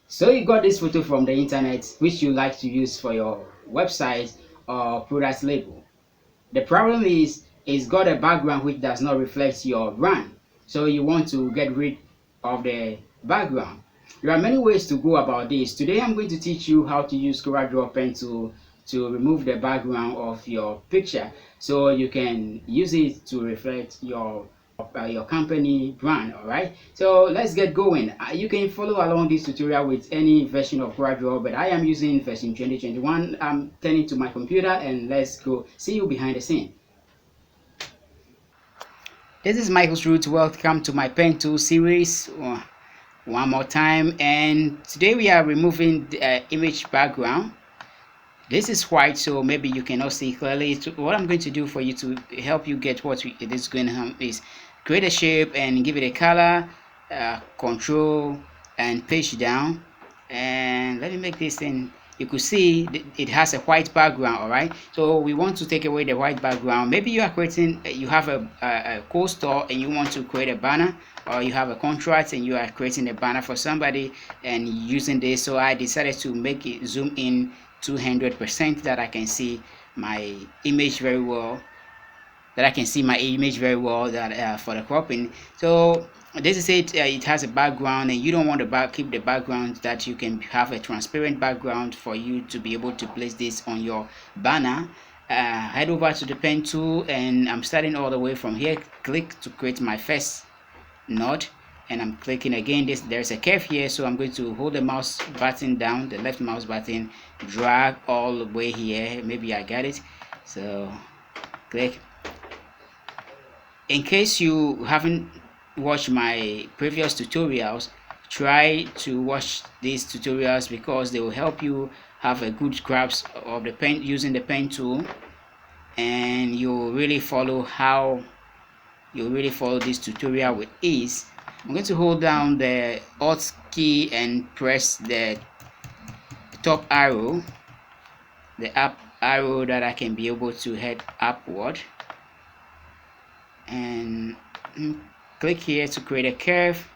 So you got this photo from the internet which you like to use for your website or product label. The problem is it's got a background which does not reflect your brand. So you want to get rid of the background. There are many ways to go about this. Today I'm going to teach you how to use CorelDraw pen to remove the background of your picture so you can use it to reflect your company brand. All right, so let's get going. You can follow along this tutorial with any version of CorelDraw, but I am using version 2021. I'm turning to my computer and let's go see you behind the scene. This is Michael's Root. Welcome to my pen tool series one more time, and today we are removing the image background. This is white, so maybe you cannot see clearly. So what I'm going to do for you to help you get what it is going to is create a shape and give it a color, control and page down. And let me make this thing. You could see it has a white background. All right, so we want to take away the white background. Maybe you are creating, you have a cold store and you want to create a banner, or you have a contract and you are creating a banner for somebody and using this. So I decided to make it zoom in 200% that I can see my image very well, that for the cropping. So this is it. It has a background and you don't want to keep the background, that you can have a transparent background for you to be able to place this on your banner. Head over to the pen tool and I'm starting all the way from here. Click to create my first node and I'm clicking again. There's a curve here, so I'm going to hold the mouse button down, the left mouse button, drag all the way here. Maybe I got it, so click. In case you haven't watched my previous tutorials, try to watch these tutorials because they will help you have a good grasp of the pen, using the pen tool, and you'll really follow this tutorial with ease. I'm going to hold down the Alt key and press the top arrow, the up arrow, that I can be able to head upward, and click here to create a curve.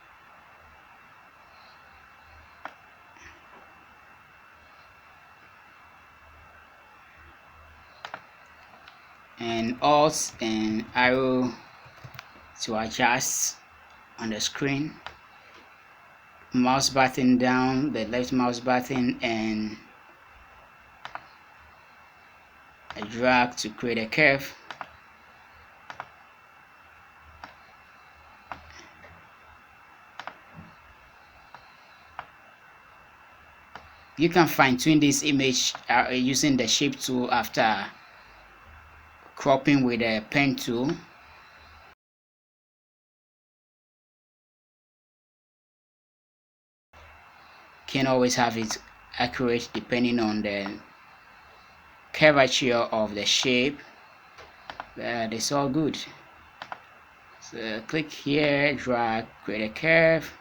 And Alt and arrow to adjust on the screen. Mouse button down, the left mouse button, and a drag to create a curve. You can fine-tune this image using the shape tool after cropping with a pen tool. Can always have it accurate depending on the curvature of the shape, but it's all good. So click here, drag, create a curve.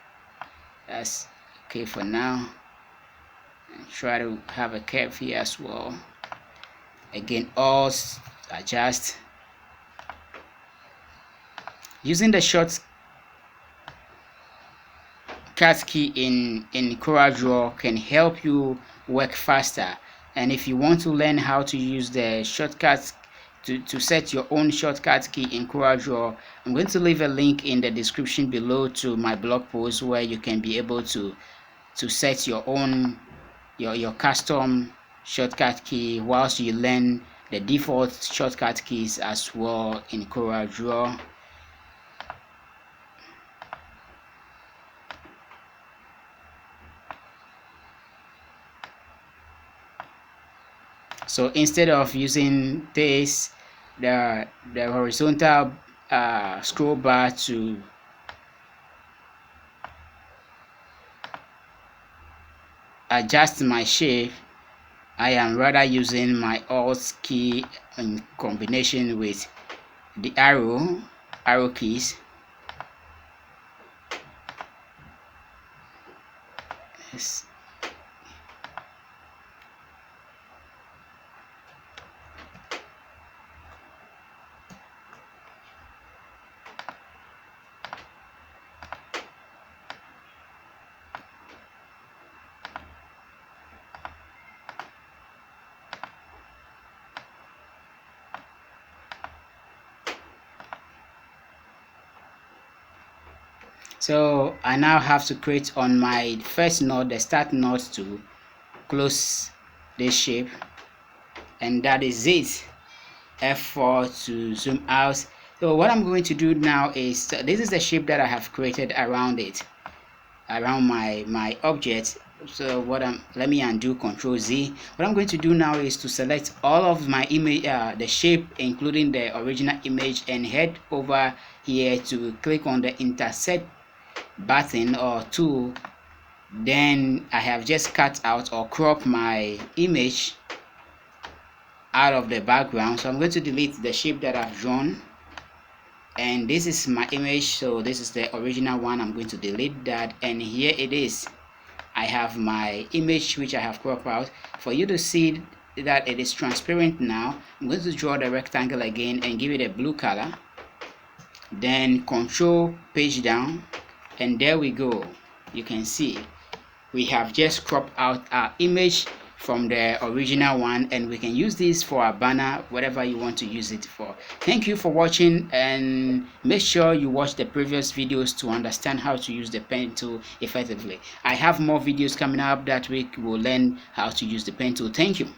That's okay for now, and try to have a curve here as well. Again, Alt, adjust. Using the shortcut key in CorelDraw can help you work faster. And if you want to learn how to use the shortcuts to set your own shortcut key in CorelDraw, I'm going to leave a link in the description below to my blog post where you can be able to set your own your custom shortcut key whilst you learn the default shortcut keys as well in CorelDraw. So instead of using this, the horizontal scroll bar to adjust my shape, I am rather using my Alt key in combination with the arrow keys. Yes. So I now have to create on my first node the start node to close this shape, and that is it. F4 to zoom out. So what I'm going to do now is, this is the shape that I have created around it, around my object. So let me undo Control Z. What I'm going to do now is to select all of my image, the shape including the original image, and head over here to click on the intersect button or tool. Then I have just cut out or crop my image out of the background. So I'm going to delete the shape that I've drawn, and this is my image. So this is the original one. I'm going to delete that, and here it is. I have my image which I have cropped out. For you to see that it is transparent now, I'm going to draw the rectangle again and give it a blue color, then Control page down, and there we go. You can see we have just cropped out our image from the original one, and we can use this for our banner, whatever you want to use it for. Thank you for watching, and make sure you watch the previous videos to understand how to use the pen tool effectively. I have more videos coming up that week. We'll learn how to use the pen tool. Thank you.